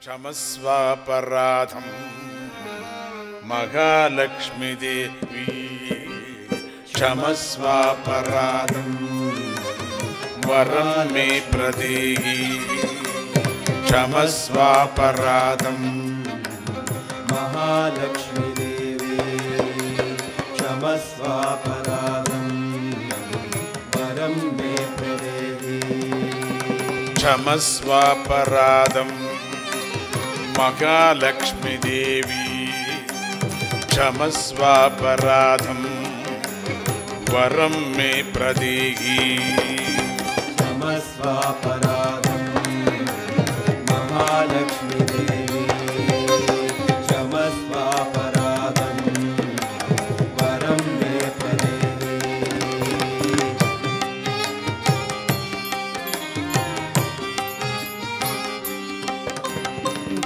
क्षमस्वापराधं महालक्ष्मी देवी क्षमस्वापराधं वरं मे प्रदेहि क्षमस्वापराधं महालक्ष्मी देवी क्षमस्वापराधं वरं मे प्रदेहि क्षमस्वापराधं महालक्ष्मी देवी क्षमस्वापराधं वरं मे प्रदेहि क्षमस्वापराधं महालक्ष्मी देवी क्षमस्वापराधं वरं मे प्रदेहि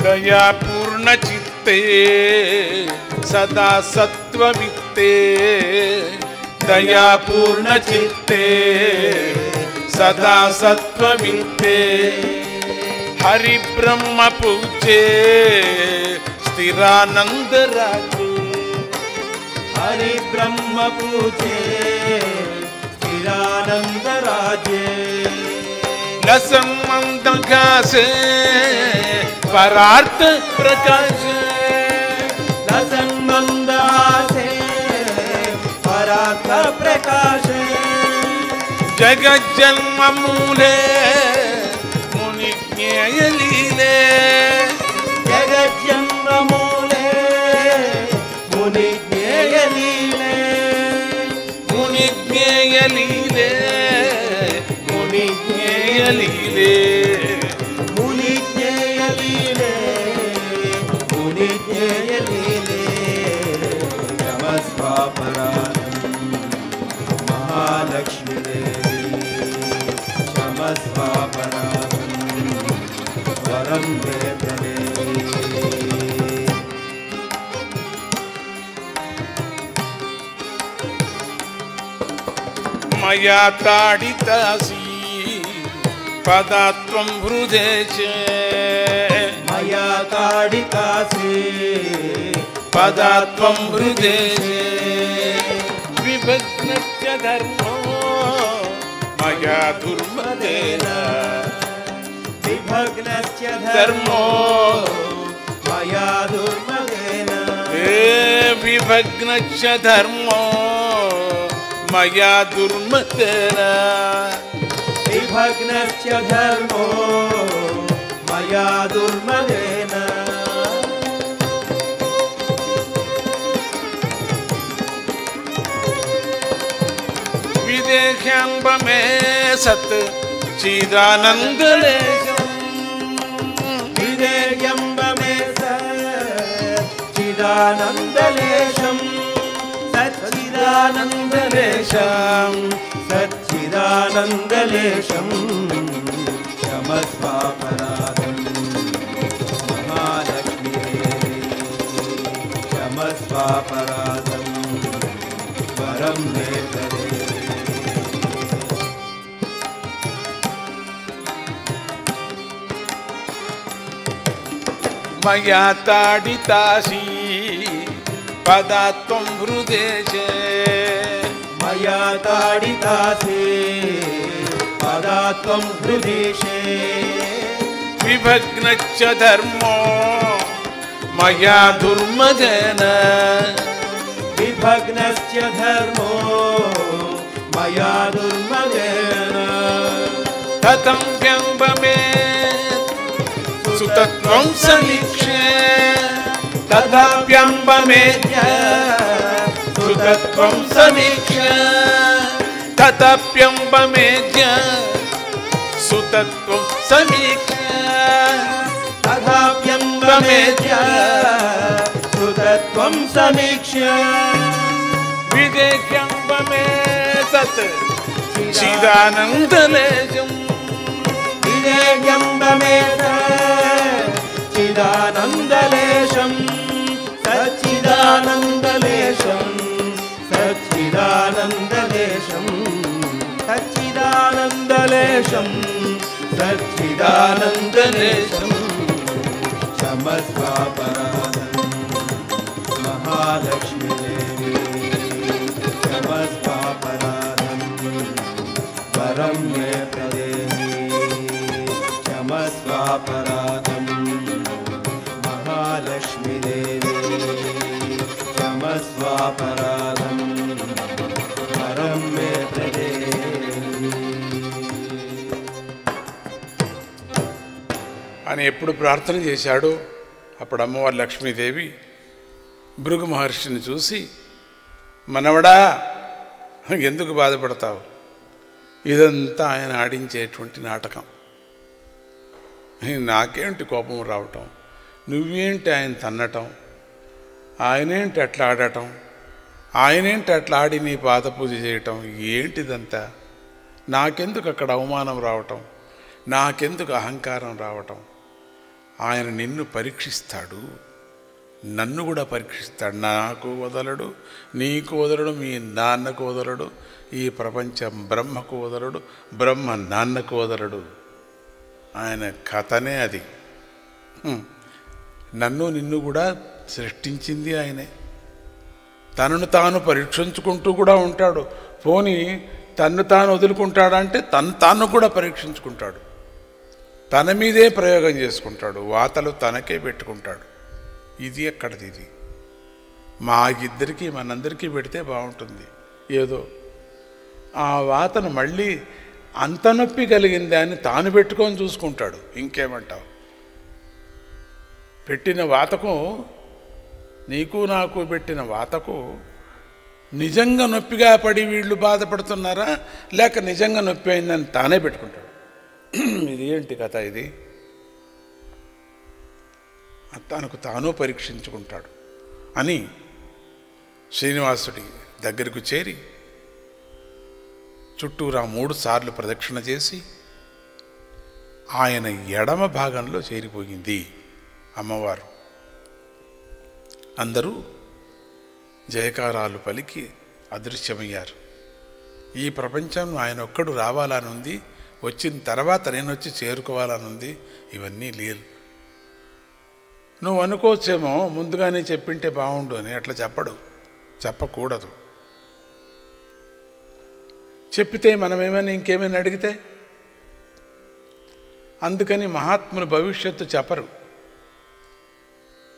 दयापूर्ण चित्ते सदा सत्ववित्ते दयापूर्ण चित्ते सदा सत्ववित्ते हरिब्रह्म पूजे स्थिरानंद राजे हरिब्रह्म पूजे स्थिरानंद राजे लसमंदकासे परार्थ प्रकाश लसमंदासे परार्थ प्रकाश जगज्जन्म मूले मुनिज्ञेय लीले जगज्जन्म मूले मुनिज्ञेय लीले मुनिज्ञेय लीले मुनिज्ञेय लीले मुनिज्ञेय लीले मुनिज्ञेय लीले क्षमस्वापराधं महालक्ष्मी देवी क्षमस्वापराधं वरं मे प्रदेहि मया ताडितासि पदात्वं हृदे च मया ताडितासि पदात्वं हृदे च विभग्नस्य धर्मो मया दुर्मतेन विभग्नस्य धर्मो मया दुर्मतेन विभग्नस्य धर्मो मया दुर्मतेन विभग्नस्य धर्मो मया दुर्मतेन विदेह्यम्ब मे सत् चिदानन्दलेशं विदेह्यम्ब मे सत् चिदानन्दलेशं सच्चिदानन्दलेशं सच्चिदानन्दलेशं क्षमस्वापराधं महालक्ष्मी देवी क्षमस्वापराधं वरं मे प्रदेहि मया ताडितासि पदात्वं हृदे च मया ताडितासि पदात्वं हृदि विभग्नश्च धर्मो मया दुर्मतेन विभग्नश्च धर्मो मया दुर्मतेन कथं व्यम्ब मे సుతత్వం సమీక్ష్య తథాప్యంబమేధ్య సుతత్వం సమీక్ష్య తథాప్యంబమేధ్య సుతత్వం సమీక్ష్య తథాప్యంబమేధ్య సుతత్వం సమీక్ష్య విదేహ్యంబమే సత్ చిదానందలేశం విదేహ్యంబమే చిదానందలేశం సచ్చిదానందలేశం సచ్చిదానందలేశం సచ్చిదానందలేశం సచ్చిదానందలేశం క్షమస్వాపరాధం మహాలక్ష్మీ దేవి క్షమస్వాపరాధం వరం మే ప్రదేవి క్షమస్వాపరాధం మహాలక్ష్మీ దేవి క్షమస్వాపరాధం వరం మే ప్రదేవి. అని ఎప్పుడు ప్రార్థన చేశాడో అప్పుడు అమ్మవారు లక్ష్మీదేవి భృగు మహర్షిని చూసి, మనవడా ఎందుకు బాధపడతావు, ఇదంతా ఆయన ఆడించేటువంటి నాటకం, నాకేంటి కోపం రావటం, నువ్వేంటి ఆయన తన్నటం, ఆయనేంటి అట్లా ఆడటం, ఆయనేంటి అట్లా ఆడి నీ పాద పూజ చేయటం, ఏంటిదంతా, నాకెందుకు అక్కడ అవమానం రావటం, నాకెందుకు అహంకారం రావటం, ఆయన నిన్ను పరీక్షిస్తాడు, నన్ను కూడా పరీక్షిస్తాడు, నాకు వదలడు, నీకు వదలడు, మీ నాన్నకు వదలడు, ఈ ప్రపంచం బ్రహ్మకు వదలడు, బ్రహ్మ నాన్నకు వదలడు, ఆయన కథనే అది. నన్ను నిన్ను కూడా సృష్టించింది ఆయనే, తనను తాను పరీక్షించుకుంటూ కూడా ఉంటాడు. పోనీ తన్ను తాను వదులుకుంటాడంటే తాను కూడా పరీక్షించుకుంటాడు, తన మీదే ప్రయోగం చేసుకుంటాడు, వాతలు తనకే పెట్టుకుంటాడు. ఇది ఎక్కడిది, ఇది మా ఇద్దరికీ మనందరికీ పెడితే బాగుంటుంది. ఏదో ఆ వాతను మళ్ళీ అంత నొప్పి కలిగింది అని తాను పెట్టుకొని చూసుకుంటాడు. ఇంకేమంటావు, పెట్టిన వాతకు, నీకు నాకు పెట్టిన వాతకు నిజంగా నొప్పిగా పడి వీళ్ళు బాధపడుతున్నారా, లేక నిజంగా నొప్పి అయిందని తానే పెట్టుకుంటాడు. ఇది ఏంటి కథ, ఇది తనకు తాను పరీక్షించుకుంటాడు అని శ్రీనివాసుడి దగ్గరకు చేరి చుట్టూరా 3 సార్లు ప్రదక్షిణ చేసి ఆయన ఎడమ భాగంలో చేరిపోయింది అమ్మవారు. అందరూ జయకారాలు పలికి అదృశ్యమయ్యారు. ఈ ప్రపంచం ఆయన ఒక్కడు రావాలని ఉంది, వచ్చిన తర్వాత నేను వచ్చి చేరుకోవాలని ఉంది. ఇవన్నీ లీలు. నువ్వు అనుకోవచ్చేమో ముందుగానే చెప్పింటే బాగుండు అని. అట్లా చెప్పకూడదు. చెప్పితే మనమేమైనా ఇంకేమైనా అడిగితే, అందుకని మహాత్ములు భవిష్యత్తు చెప్పరు.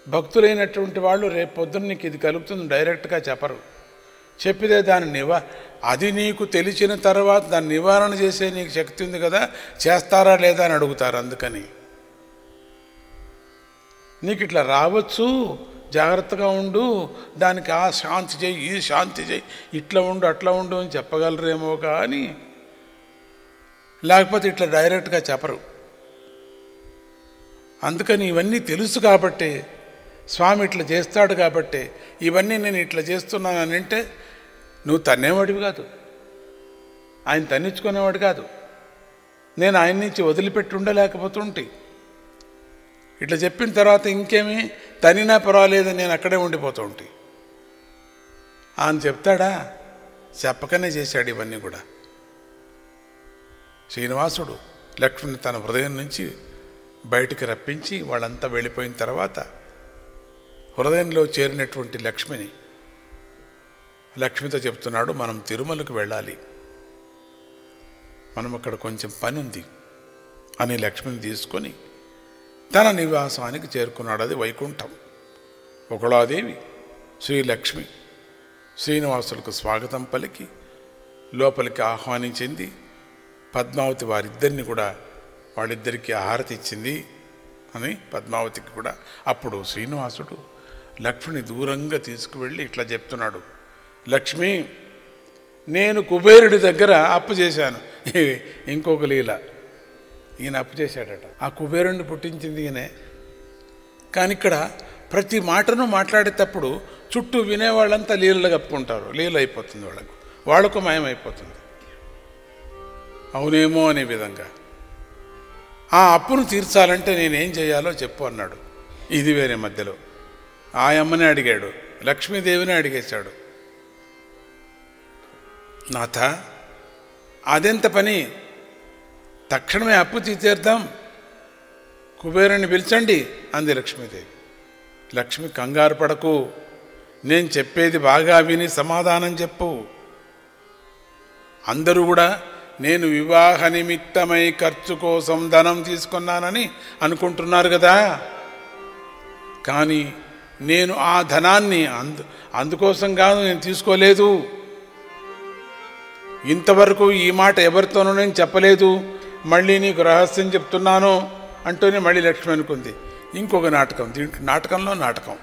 భక్తులైనటువంటి వాళ్ళు రేపు పొద్దున్న నీకు ఇది కలుగుతుంది డైరెక్ట్గా చెప్పరు. చెప్పితే దాని అది నీకు తెలిసిన తర్వాత దాన్ని నివారణ చేసే నీకు శక్తి ఉంది కదా, చేస్తారా లేదా అని అడుగుతారు. అందుకని నీకు ఇట్లా రావచ్చు, జాగ్రత్తగా ఉండు, దానికి ఆ శాంతి చేయి, ఈ శాంతి చేయి, ఇట్లా ఉండు అట్లా ఉండు అని చెప్పగలరేమో కానీ లేకపోతే ఇట్లా డైరెక్ట్గా చెప్పరు. అందుకని ఇవన్నీ తెలుసు కాబట్టి, స్వామి ఇట్లా చేస్తాడు కాబట్టి ఇవన్నీ నేను ఇట్లా చేస్తున్నానని అంటే నువ్వు తన్నేవాడివి కాదు, ఆయన తన్నించుకునేవాడు కాదు. నేను ఆయన నుంచి వదిలిపెట్టి ఉండలేకపోతుంటే ఇట్లా చెప్పిన తర్వాత ఇంకేమి తనినా పర్వాలేదు, నేను అక్కడే ఉండిపోతూ ఉంటే ఆయన చెప్తాడా? చెప్పకనే చేశాడు ఇవన్నీ కూడా. శ్రీనివాసుడు లక్ష్మిని తన హృదయం నుంచి బయటికి రప్పించి వాళ్ళంతా వెళ్ళిపోయిన తర్వాత హృదయంలో చేరినటువంటి లక్ష్మితో చెప్తున్నాడు, మనం తిరుమలకు వెళ్ళాలి, మనం అక్కడ కొంచెం పని ఉంది అని లక్ష్మిని తీసుకొని తన నివాసానికి చేరుకున్నాడు. అది వైకుంఠం. ఒకళాదేవి శ్రీలక్ష్మి శ్రీనివాసులకు స్వాగతం పలికి లోపలికి ఆహ్వానించింది. పద్మావతి వారిద్దరిని కూడా వాళ్ళిద్దరికీ హారతి ఇచ్చింది. అని పద్మావతికి కూడా. అప్పుడు శ్రీనివాసుడు లక్ష్మిని దూరంగా తీసుకువెళ్ళి ఇట్లా చెప్తున్నాడు, లక్ష్మి, నేను కుబేరుడి దగ్గర అప్పు చేశాను. ఇంకొక లీల, ఈయన అప్పు చేశాడట. ఆ కుబేరుడిని పుట్టించింది ఈయనే. కానీ ఇక్కడ ప్రతి మాటను మాట్లాడేటప్పుడు చుట్టూ వినేవాళ్ళంతా లీలలు కప్పుకుంటారు. లీల అయిపోతుంది, వాళ్ళకు మాయమైపోతుంది. అవునేమో అనే విధంగా ఆ అప్పును తీర్చాలంటే నేనేం చేయాలో చెప్పు అన్నాడు. ఇది వేరే మధ్యలో ఆ అమ్మని అడిగాడు, లక్ష్మీదేవిని అడిగేశాడు. నాథ, అదెంత పని, తక్షణమే అప్పు తీర్చేద్దాం, కుబేరుని పిలిచండి అంది లక్ష్మీదేవి. లక్ష్మి, కంగారు పడకు, నేను చెప్పేది బాగా విని సమాధానం చెప్పు. అందరూ కూడా నేను వివాహ నిమిత్తమై ఖర్చు కోసం ధనం తీసుకున్నానని అనుకుంటున్నారు కదా, కానీ నేను ఆ ధనాన్ని అందుకోసం కాదు నేను తీసుకోలేదు. ఇంతవరకు ఈ మాట ఎవరితోనూ నేను చెప్పలేదు, మళ్ళీ నీకు రహస్యం చెప్తున్నాను అంటూనే మళ్ళీ లక్ష్మి అనుకుంది. ఇంకొక నాటకం, దీంట్లో నాటకంలో నాటకం.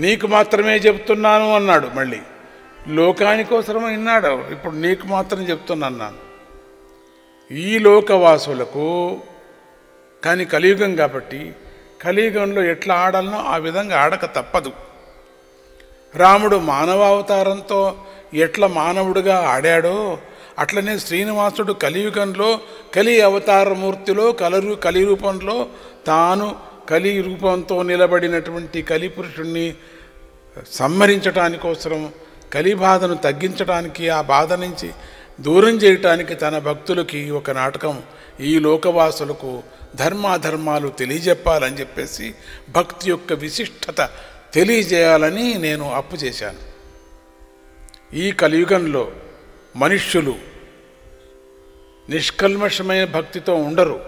నీకు మాత్రమే చెప్తున్నాను అన్నాడు. మళ్ళీ లోకానికోసరం విన్నాడు, ఇప్పుడు నీకు మాత్రం చెప్తున్నాను. ఈ లోకవాసులకు, కానీ కలియుగం కాబట్టి కలియుగంలో ఎట్లా ఆడాలనో ఆ విధంగా ఆడక తప్పదు. రాముడు మానవావతారంతో ఎట్లా మానవుడిగా ఆడాడో అట్లనే శ్రీనివాసుడు కలియుగంలో కలి అవతారమూర్తిలో కలి రూపంలో తాను కలి రూపంతో నిలబడినటువంటి కలిపురుషుణ్ణి సంహరించటానికోసం, కలి బాధను తగ్గించడానికి, ఆ బాధ నుంచి దూరం చేయటానికి తన భక్తులకి ఒక నాటకం, ఈ లోకవాసులకు ధర్మాధర్మాలు తెలియజెప్పాలని చెప్పేసి భక్తి యొక్క విశిష్టత తెలియజేయాలని నేను అప్పు చేశాను. ఈ కలియుగంలో మనుష్యులు నిష్కల్మషమైన భక్తితో ఉండరు,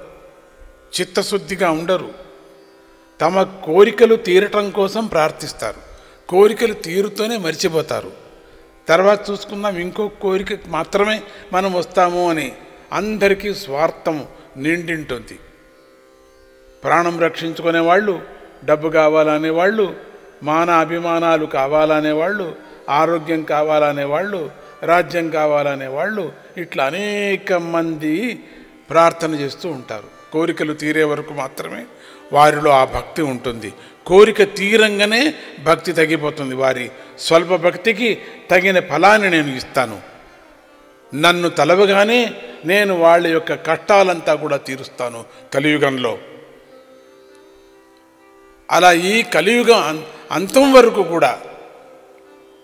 చిత్తశుద్ధిగా ఉండరు. తమ కోరికలు తీరటం కోసం ప్రార్థిస్తారు, కోరికలు తీరుతూనే మర్చిపోతారు. తర్వాత చూసుకుందాం, ఇంకో కోరిక మాత్రమే మనం వస్తాము అని అందరికీ స్వార్థం నిండింటుంది. ప్రాణం రక్షించుకునేవాళ్ళు, డబ్బు కావాలనేవాళ్ళు, మాన అభిమానాలు కావాలనేవాళ్ళు, ఆరోగ్యం కావాలనేవాళ్ళు, రాజ్యం కావాలనేవాళ్ళు, ఇట్లా అనేక మంది ప్రార్థన చేస్తూ ఉంటారు. కోరికలు తీరే వరకు మాత్రమే వారిలో ఆ భక్తి ఉంటుంది. కోరిక తీరంగానే భక్తి తగ్గిపోతుంది. వారి స్వల్ప భక్తికి తగిన ఫలాన్ని నేను ఇస్తాను, నన్ను తలవగానే నేను వాళ్ళ యొక్క కష్టాలంతా కూడా తీరుస్తాను కలియుగంలో. అలా ఈ కలియుగం అంతం వరకు కూడా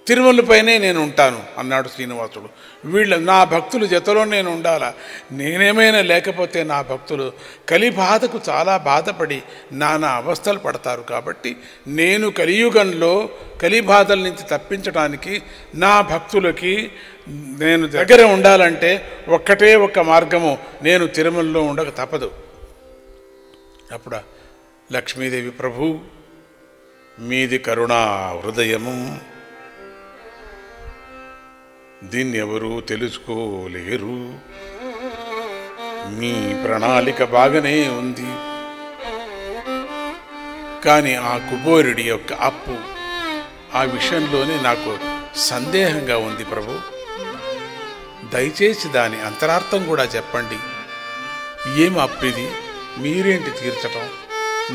తిరుమలపైనే నేను ఉంటాను అన్నాడు శ్రీనివాసుడు. నా భక్తుల జతలో నేను ఉండాలా, నేనేమైనా లేకపోతే నా భక్తులు కలిబాధకు చాలా బాధపడి నానా అవస్థలు పడతారు. కాబట్టి నేను కలియుగంలో కలిబాధల నుంచి తప్పించడానికి నా భక్తులకి నేను దగ్గర ఉండాలంటే ఒక్కటే ఒక్క మార్గము, నేను తిరుమలలో ఉండక తప్పదు. అప్పుడు లక్ష్మీదేవి, ప్రభు మీది కరుణా హృదయము, దీన్ని ఎవరూ తెలుసుకోలేరు, మీ ప్రణాళిక బాగానే ఉంది, కానీ ఆ కుబేరుడి యొక్క అప్పు, ఆ విషయంలోనే నాకు సందేహంగా ఉంది ప్రభు. దయచేసి దాని అంతరార్థం కూడా చెప్పండి. ఏం అప్పిది, మీరేంటి తీర్చటం,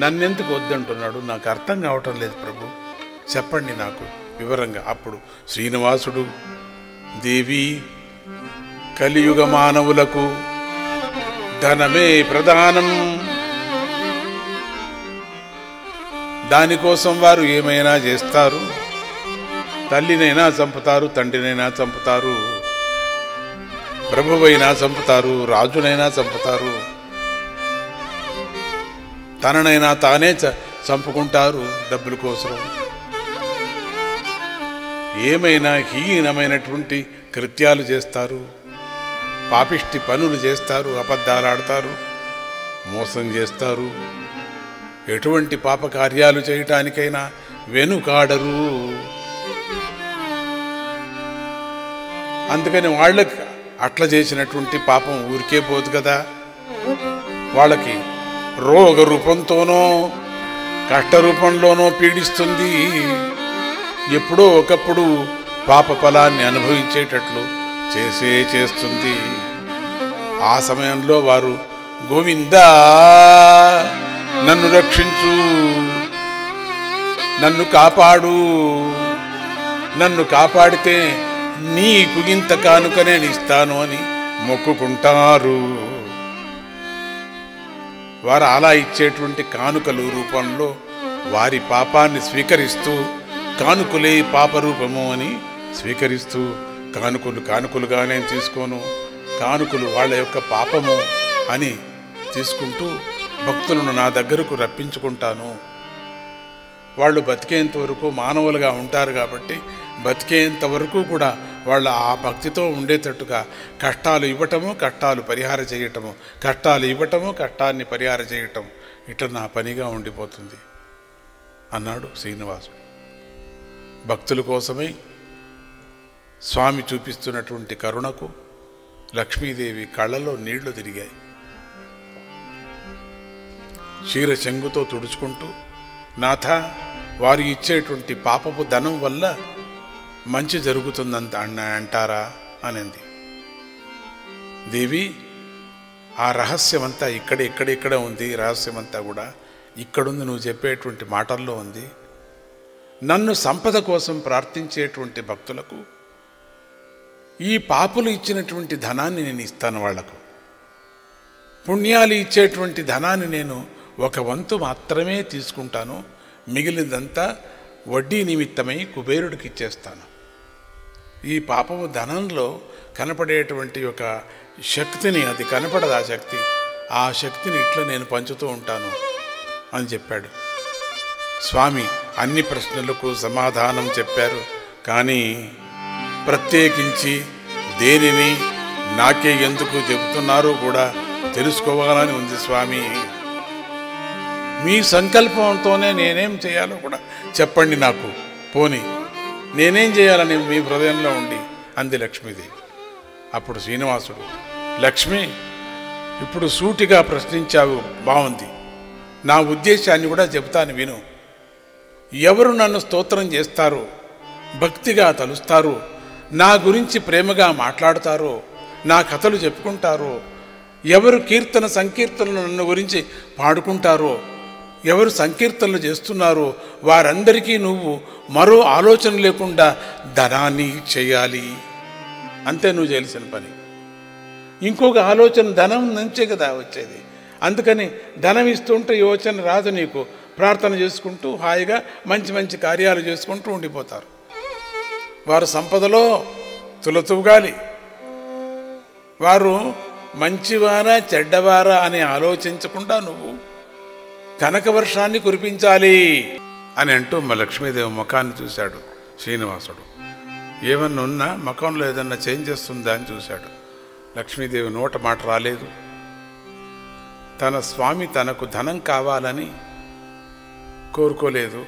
నన్నెందుకు వద్దంటున్నాడు, నాకు అర్థం కావటం లేదు ప్రభు, చెప్పండి నాకు వివరంగా. అప్పుడు శ్రీనివాసుడు, దేవి, కలియుగ మానవులకు ధనమే ప్రధానం, దానికోసం వారు ఏమైనా చేస్తారు, తల్లినైనా చంపుతారు, తండ్రినైనా చంపుతారు, ప్రభువైనా చంపుతారు, రాజునైనా చంపుతారు, తననైనా తానే చంపుకుంటారు డబ్బుల కోసం. ఏమైనా హీనమైనటువంటి కృత్యాలు చేస్తారు, పాపిష్టి పనులు చేస్తారు, అబద్ధాలు ఆడతారు, మోసం చేస్తారు, ఎటువంటి పాపకార్యాలు చేయటానికైనా వెనుకాడరు. అందుకని వాళ్ళకి అట్లా చేసినటువంటి పాపం ఊరికే పోదు కదా, వాళ్ళకి రోగ రూపంతోనో కష్టరూపంలోనో పీడిస్తుంది. ఎప్పుడో ఒకప్పుడు పాప ఫలాన్ని అనుభవించేటట్లు చేస్తుంది. ఆ సమయంలో వారు గోవిందా నన్ను రక్షించు, నన్ను కాపాడు, నన్ను కాపాడితే నీకు ఇంత కానుక నేను ఇస్తాను అని మొక్కుకుంటారు. వారు అలా ఇచ్చేటువంటి కానుకలు రూపంలో వారి పాపాన్ని స్వీకరిస్తూ, కానుకలే పాపరూపము అని స్వీకరిస్తూ, కానుకలుగా నేను తీసుకోను, కానుకలు వాళ్ళ యొక్క పాపము అని తీసుకుంటూ భక్తులను నా దగ్గరకు రప్పించుకుంటాను. వాళ్ళు బతికేంత వరకు మానవులుగా ఉంటారు కాబట్టి బతికేంత వరకు కూడా వాళ్ళ ఆ భక్తితో ఉండేటట్టుగా కష్టాలు ఇవ్వటము, కష్టాలు పరిహార చేయటము, కష్టాలు ఇవ్వటము, కష్టాన్ని పరిహార చేయటం ఇట్లా నా పనిగా ఉండిపోతుంది అన్నాడు శ్రీనివాసుడు. భక్తుల కోసమై స్వామి చూపిస్తున్నటువంటి కరుణకు లక్ష్మీదేవి కళ్ళలో నీళ్లు తిరిగాయి. క్షీర చెంగుతో తుడుచుకుంటూ, నాథ, వారు ఇచ్చేటువంటి పాపపు ధనం వల్ల మంచి జరుగుతుందంత అంటారా అనింది. దేవి, ఆ రహస్యమంతా ఇక్కడ ఉంది. రహస్యమంతా కూడా ఇక్కడుంది, నువ్వు చెప్పేటువంటి మాటల్లో ఉంది. నన్ను సంపద కోసం ప్రార్థించేటువంటి భక్తులకు ఈ పాపులు ఇచ్చినటువంటి ధనాన్ని నేను ఇస్తాను. వాళ్లకు పుణ్యాలు ఇచ్చేటువంటి ధనాన్ని నేను ఒక వంతు మాత్రమే తీసుకుంటాను, మిగిలినంతా వడ్డీ నిమిత్తమై కుబేరుడికి ఇచ్చేస్తాను. ఈ పాపము ధనంలో కనపడేటువంటి ఒక శక్తిని, అది కనపడదు ఆ శక్తిని ఇట్లా నేను పంచుతూ ఉంటాను అని చెప్పాడు. స్వామి అన్ని ప్రశ్నలకు సమాధానం చెప్పారు. కానీ ప్రత్యేకించి దేనిని నాకే ఎందుకు చెబుతున్నారో కూడా తెలుసుకోవాలని ఉంది స్వామి. మీ సంకల్పంతోనే నేనేం చేయాలో కూడా చెప్పండి నాకు, పోని నేనేం చేయాలని మీ హృదయంలో ఉండి అంది లక్ష్మీదేవి. అప్పుడు శ్రీనివాసుడు, లక్ష్మి, ఇప్పుడు సూటిగా ప్రశ్నించావు, బాగుంది. నా ఉద్దేశాన్ని కూడా చెబుతాను విను. ఎవరు నన్ను స్తోత్రం చేస్తారో, భక్తిగా తలుస్తారో, నా గురించి ప్రేమగా మాట్లాడతారో, నా కథలు చెప్పుకుంటారో, ఎవరు కీర్తన సంకీర్తనలు నన్ను గురించి పాడుకుంటారో, ఎవరు సంకీర్తనలు చేస్తున్నారో వారందరికీ నువ్వు మరో ఆలోచన లేకుండా ధనాన్ని చేయాలి. అంతే నువ్వు చేయాల్సిన పని. ఇంకొక ఆలోచన ధనం నుంచే కదా వచ్చేది. అందుకని ధనం ఇస్తుంటే యోచన రాదు నీకు. ప్రార్థన చేసుకుంటూ హాయిగా మంచి మంచి కార్యాలు చేసుకుంటూ ఉండిపోతారు. వారు సంపదలో తులతూగాలి. వారు మంచివారా చెడ్డవారా అని ఆలోచించకుండా నువ్వు కనక వర్షాన్ని కురిపించాలి అని అంటూ మా లక్ష్మీదేవి ముఖాన్ని చూశాడు శ్రీనివాసుడు. ఏమన్నా ఉన్నా ముఖంలో ఏదన్నా చేంజ్ చేస్తుందా అని చూశాడు. లక్ష్మీదేవి నోట మాట రాలేదు. తన స్వామి తనకు ధనం కావాలని కోరుకోలేదు,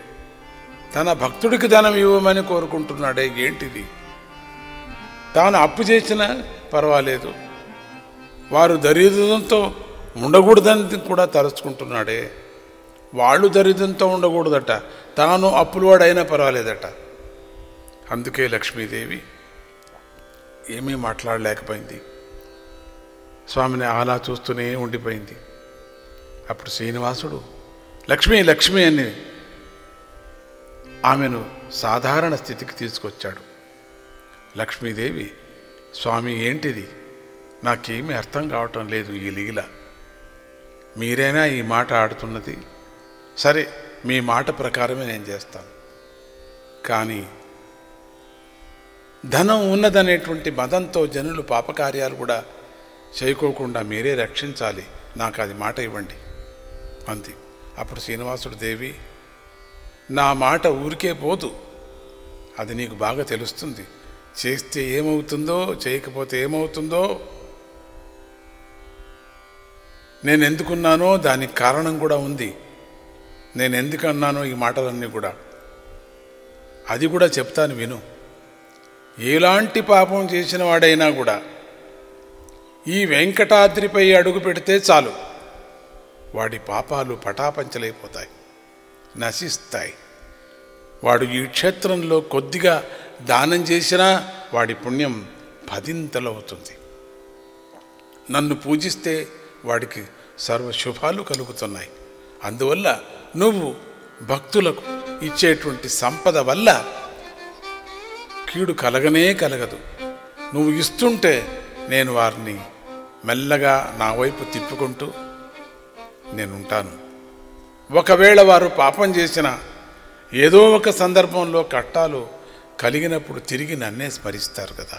తన భక్తుడికి ధనం ఇవ్వమని కోరుకుంటున్నాడే, ఏంటిది? తాను అప్పు చేసినా పర్వాలేదు, వారు దరిద్రంతో ఉండకూడదని కూడా తలుచుకుంటున్నాడే. వాళ్ళు దరిద్రంతో ఉండకూడదట, తాను అప్పులవాడైనా పర్వాలేదట. అందుకే లక్ష్మీదేవి ఏమీ మాట్లాడలేకపోయింది. స్వామిని అలా చూస్తూనే ఉండిపోయింది. అప్పుడు శ్రీనివాసుడు లక్ష్మి లక్ష్మి అని ఆమెను సాధారణ స్థితికి తీసుకొచ్చాడు. లక్ష్మీదేవి, స్వామి ఏంటిది? నాకేమీ అర్థం కావటం లేదు ఈ లీల. మీరైనా ఈ మాట ఆడుతున్నది. సరే, మీ మాట ప్రకారమే నేను చేస్తాను. కానీ ధనం ఉన్నదనేటువంటి మదంతో జనులు పాపకార్యాలు కూడా చేయకోకుండా మీరే రక్షించాలి. నాకు అది మాట ఇవ్వండి అంది. అప్పుడు శ్రీనివాసుడు, దేవి, నా మాట ఊరికే పోదు, అది నీకు బాగా తెలుస్తుంది. చేస్తే ఏమవుతుందో, చేయకపోతే ఏమవుతుందో, నేను ఎందుకున్నానో దానికి కారణం కూడా ఉంది. నేను ఎందుకు అన్నానో ఈ మాటలన్నీ కూడా, అది కూడా చెప్తాను విను. ఎలాంటి పాపం చేసిన వాడైనా కూడా ఈ వెంకటాద్రిపై అడుగు పెడితే చాలు, వాడి పాపాలు పటాపంచలైపోతాయి, నశిస్తాయి. వాడు ఈ క్షేత్రంలో కొద్దిగా దానం చేసినా వాడి పుణ్యం 10 అవుతుంది. నన్ను పూజిస్తే వాడికి సర్వశుభాలు కలుగుతున్నాయి. అందువల్ల నువ్వు భక్తులకు ఇచ్చేటువంటి సంపద వల్ల కీడు కలగనే కలగదు. నువ్వు ఇస్తుంటే నేను వారిని మెల్లగా నా వైపు తిప్పుకుంటూ నేనుంటాను. ఒకవేళ వారు పాపం చేసిన ఏదో ఒక సందర్భంలో కట్టాలు కలిగినప్పుడు తిరిగి నన్నే స్మరిస్తారు కదా,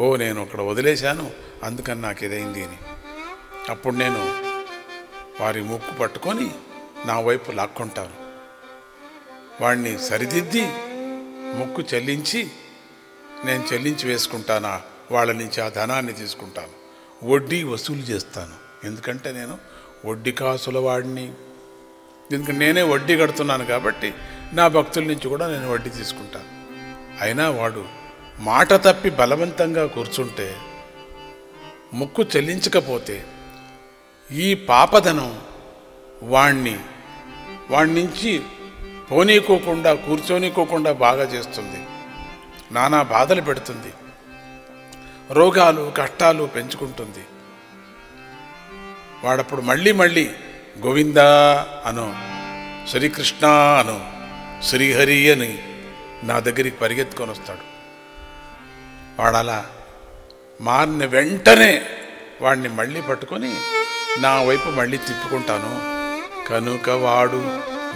ఓ నేను అక్కడ వదిలేశాను అందుకని నాకు ఇదైంది అని. అప్పుడు నేను వారి ముక్కు పట్టుకొని నా వైపు లాక్కుంటాను. వాడిని సరిదిద్ది ముక్కు చెల్లించి నేను చెల్లించి వేసుకుంటానా, వాళ్ళ నుంచి ఆ ధనాన్ని తీసుకుంటాను, వడ్డీ వసూలు చేస్తాను. ఎందుకంటే నేను వడ్డీ కాసుల వాడిని, ఎందుకంటే నేనే వడ్డీ కడుతున్నాను కాబట్టి నా భక్తుల నుంచి కూడా నేను వడ్డీ తీసుకుంటాను. అయినా వాడు మాట తప్పి బలవంతంగా కూర్చుంటే, ముక్కు చెల్లించకపోతే ఈ పాపధనం వాణ్ణి నుంచి పోనీకోకుండా కూర్చోనీకోకుండా బాగా చేస్తుంది, నానా బాధలు పెడుతుంది, రోగాలు కష్టాలు పెంచుకుంటుంది. వాడప్పుడు మళ్ళీ మళ్ళీ గోవిందా అనో, శ్రీకృష్ణ అనో, శ్రీహరి అని నా దగ్గరికి పరిగెత్తుకొని వస్తాడు. వాడలా మారిన వెంటనే వాడిని మళ్ళీ పట్టుకొని నా వైపు మళ్ళీ తిప్పుకుంటాను. కనుక వాడు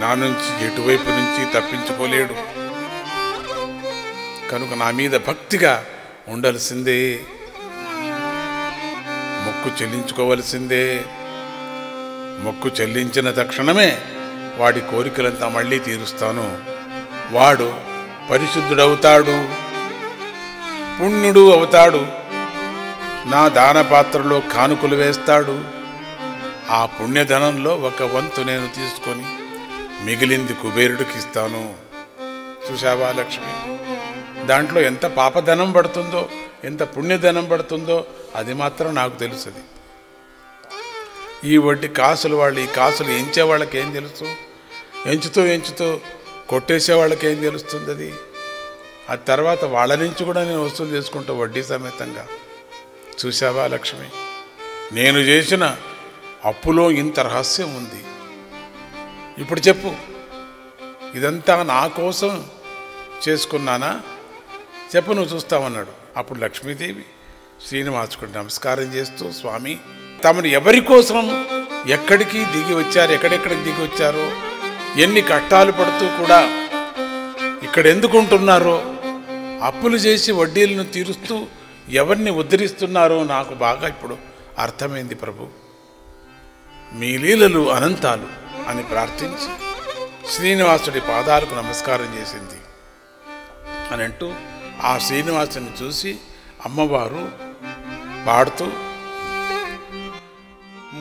నా నుంచి ఎటువైపు నుంచి తప్పించుకోలేడు. కనుక నా మీద భక్తిగా ఉండాల్సిందే, మొక్కు చెల్లించుకోవలసిందే. మొక్కు చెల్లించిన తక్షణమే వాడి కోరికలంతా మళ్ళీ తీరుస్తాను. వాడు పరిశుద్ధుడవుతాడు, పుణ్యుడు అవుతాడు, నా దాన పాత్రలో కానుకలు వేస్తాడు. ఆ పుణ్యధనంలో ఒక వంతు నేను తీసుకొని మిగిలింది కుబేరుడికి ఇస్తాను. చూశావా లక్ష్మి, దాంట్లో ఎంత పాపధనం పడుతుందో ఎంత పుణ్యధనం పడుతుందో అది మాత్రం నాకు తెలుస్తుంది. ఈ వడ్డీ కాసులు వాళ్ళు ఈ కాసులు ఎంచే వాళ్ళకి ఏం తెలుసు, ఎంచుతూ కొట్టేసే వాళ్ళకి ఏం తెలుస్తుంది అది. ఆ తర్వాత వాళ్ళ నుంచి కూడా నేను వసూలు చేసుకుంటా వడ్డీ సమేతంగా. చూశావా లక్ష్మి, నేను చేసిన అప్పులో ఇంత రహస్యం ఉంది. ఇప్పుడు చెప్పు, ఇదంతా నా కోసం చేసుకున్నానా చెప్పు, నువ్వు చూస్తామన్నాడు. అప్పుడు లక్ష్మీదేవి శ్రీనివాసుడికి నమస్కారం చేస్తూ, స్వామి తమను ఎవరి కోసం ఎక్కడికి దిగి వచ్చారు, ఎక్కడెక్కడికి దిగి వచ్చారో, ఎన్ని కష్టాలు పడుతూ కూడా ఇక్కడ ఎందుకు ఉంటున్నారో, అప్పులు చేసి వడ్డీలను తీరుస్తూ ఎవరిని ఉద్ధరిస్తున్నారో నాకు బాగా ఇప్పుడు అర్థమైంది ప్రభు. మీ లీలలు అనంతాలు అని ప్రార్థించి శ్రీనివాసుడి పాదాలకు నమస్కారం చేసింది అని అంటూ ఆ శ్రీనివాసుని చూసి అమ్మవారు పాడుతూ,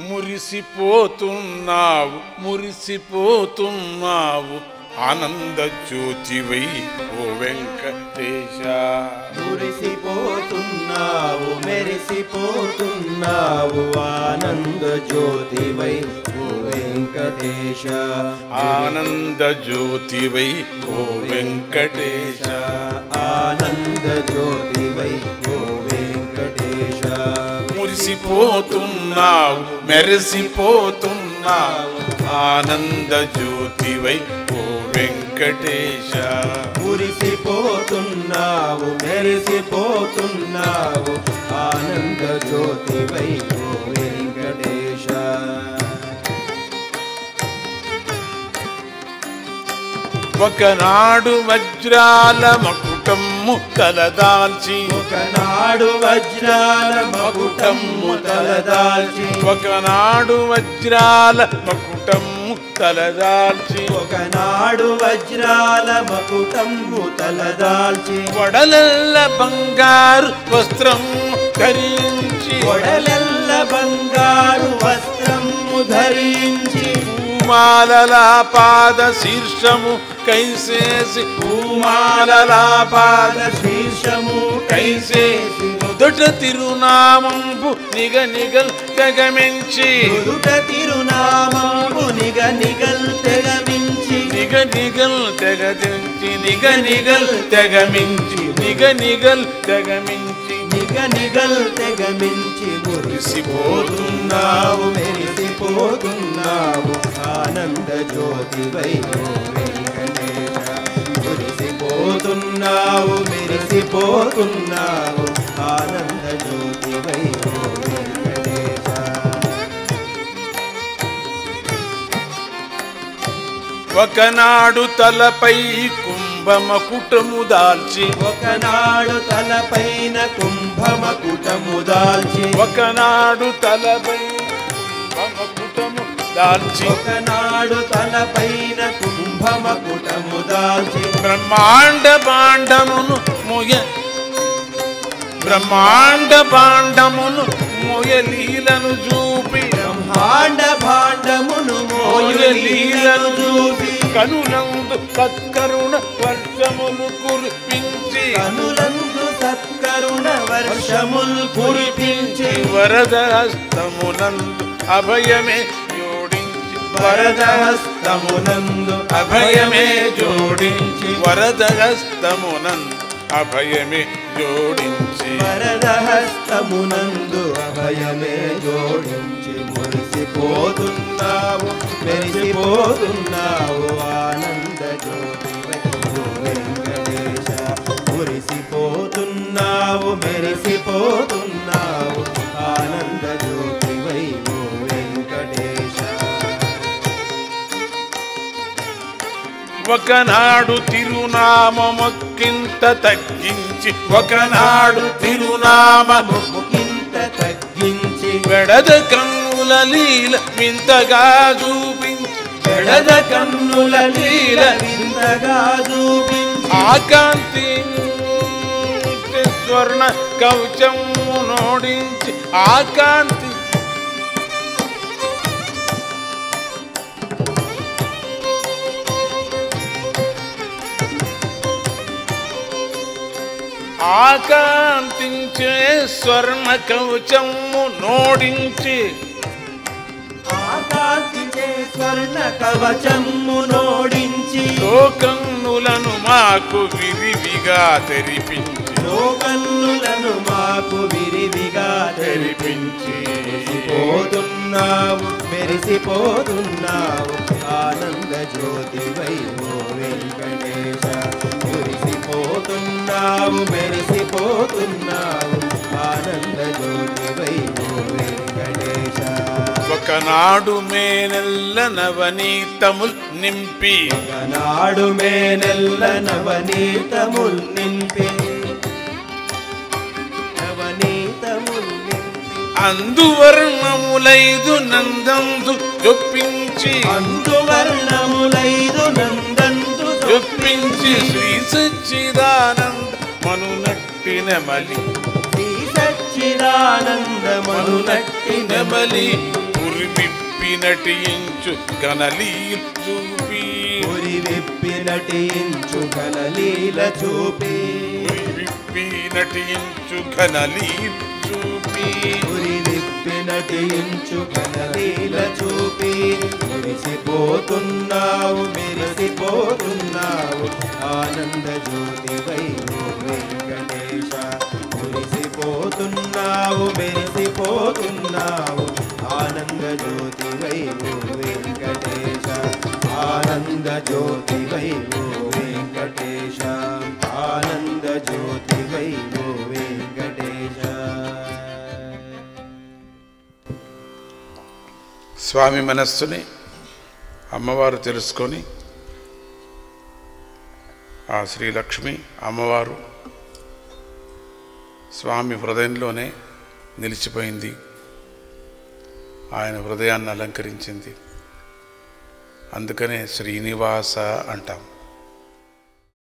మురిసిపోతున్నావు ఆనంద జ్యోతివై ఓ వెంకటేశ. మురిసిపోతున్నావు మెరిసిపోతున్నావు ఆనంద జ్యోతివై ఓ వెంకటేశ. ఆనంద జ్యోతివై ఓ వెంకటేశ. ఆనంద జ్యోతివై ఓ వెంకటేశ. మురిసిపోతున్నావు మెరిసిపోతున్నావు ఆనంద జ్యోతివై ఓ వెంకటేశ. మురిసిపోతున్నావు మెరిసిపోతున్నావు ఆనంద జ్యోతివై ఓ వెంకటేశ. ఒకనాడు వజ్రాల మకుటమ్ము తలదాల్చి, ఒకనాడు వజ్రాల మకుటమ్ము తలదాల్చి, ఒకనాడు వజ్రాల మకుటమ్ము తలదాల్చి, ఒకనాడు వజ్రాల మకుటమ్ము తలదాల్చి, వడలల్ల బంగారు వస్త్రం ధరించి, వడలల్ల బంగారు వస్త్రము ధరించి, పూమాలలా పాద శీర్షము కైసేసి, పూమాలలా పాద శీర్షము కైసేసి, నుదుట తిరునామంబు నిగ నిగల్ తెగమించి నుదుట తిరునామంబు నిగ నిగల్ తెగమించి నిగ నిగల్ తెగమించి నిగ నిగల్ తెగమించి నిగ నిగల్ తెగమించి నిగ నిగల్ తెగమించి మురిసిపోతున్నావు మెరిసిపోతున్నావు ఆనంద జ్యోతివై వెంకటేశ మురిసిపోతున్నావు మెరిసిపోతున్నావు ఆనంద జ్యోతివై వెంకటేశ ఒకనాడు తలపై కుంభమకుటము దాల్చి ఒకనాడు తలపైన కుంభమకుటము దాల్చి ఒకనాడు తలపై కుంభమకుటము దాల్చి ఒకనాడు తలపైన కుంభమకుటము దాల్చి బ్రహ్మాండ భాండమును మొయ బ్రహ్మాండ భాండమును మొయలీలను చూపి బ్రహ్మాండ భాండమును మోయలీలను చూపి కనులందు సత్కరుణ వర్షములు కురిపించి కనులందు సత్కరుణ వర్షములు కురిపించి వరద హస్తమునందు అభయమే జోడించి వరద హస్తమునందు అభయమే జోడించి వరద హస్తమునందు అభయమే జోడించి వరద హస్తమునందు అభయమే జోడించి మురిసిపోతున్నావు మెరిసిపోతున్నావు ఆనంద జ్యోతివై వెంకటేశ మురిసిపోతున్నావు మెరిసిపోతున్నావు ఆనంద జ్యోతివై వెంకటేశ ఒకనాడు తిరునామమొక్కింత తగ్గించి ఒకనాడు తిరునామముకింత తగ్గించి వెడద కన్నుల లీల వింతగా చూపించి వెడద కన్నుల లీల వింతగా చూపించి ఆకాంతి స్వర్ణ కవచము నోడించి ఆకాంతి ఆకాంతించే స్వర్ణ కవచము నోడించి ఆకాంతించే స్వర్ణ కవచము నోడించి లోకన్నులను మాకు విరివిగా తెరిపించి లోకన్నులను మాకు విరివిగా తెరిపించి పోతున్నావు మెరిసిపోతున్నావు ఆనంద జ్యోతివై ఓ వెంకటేశ మురిసిపోతున్నావు మెరిసిపోతున్నావు ఆనంద జ్యోతివై ఓ వెంకటేశ ఒకనాడు మేనెల్ల నవనీతముల్ నింపి ఒకనాడు మేనెల్ల నవనీతముల్ నింపి నవనీతముల్ అందువర్ణములైదు నందందు చొప్పించి అందువర్ణములైదు నందందు చొప్పించి శ్రీ సచ్చిదానంద మనునట్టి నెమలి శ్రీ సచ్చిదానంద మనునట్టి నెమలి ఉరివిప్పి నటించు గణలీలు చూపి ఉరి విప్పి నటించు ఘనలీల చూపి ఉరివిప్పి నటించు గణలీలు చూపి ఉరి విప్పి నటించు ఘనలీల చూపి మురిసిపోతున్నావు మెరిసిపోతున్నావు ఆనంద జ్యోతివై ఓ వెంకటేశ మురిసిపోతున్నావు మెరిసిపోతున్నావు ఆనంద జ్యోతివై ఓ వెంకటేశ ఆనంద జ్యోతివై ఓ వెంకటేశ ఆనంద జ్యోతివై ఓ వెంకటేశ. స్వామి మనస్సుని అమ్మవారు తెలుసుకొని ఆ శ్రీలక్ష్మి అమ్మవారు స్వామి హృదయంలోనే నిలిచిపోయింది. ఆయన హృదయాన్ని అలంకరించింది. అందుకనే శ్రీనివాస అంటాం.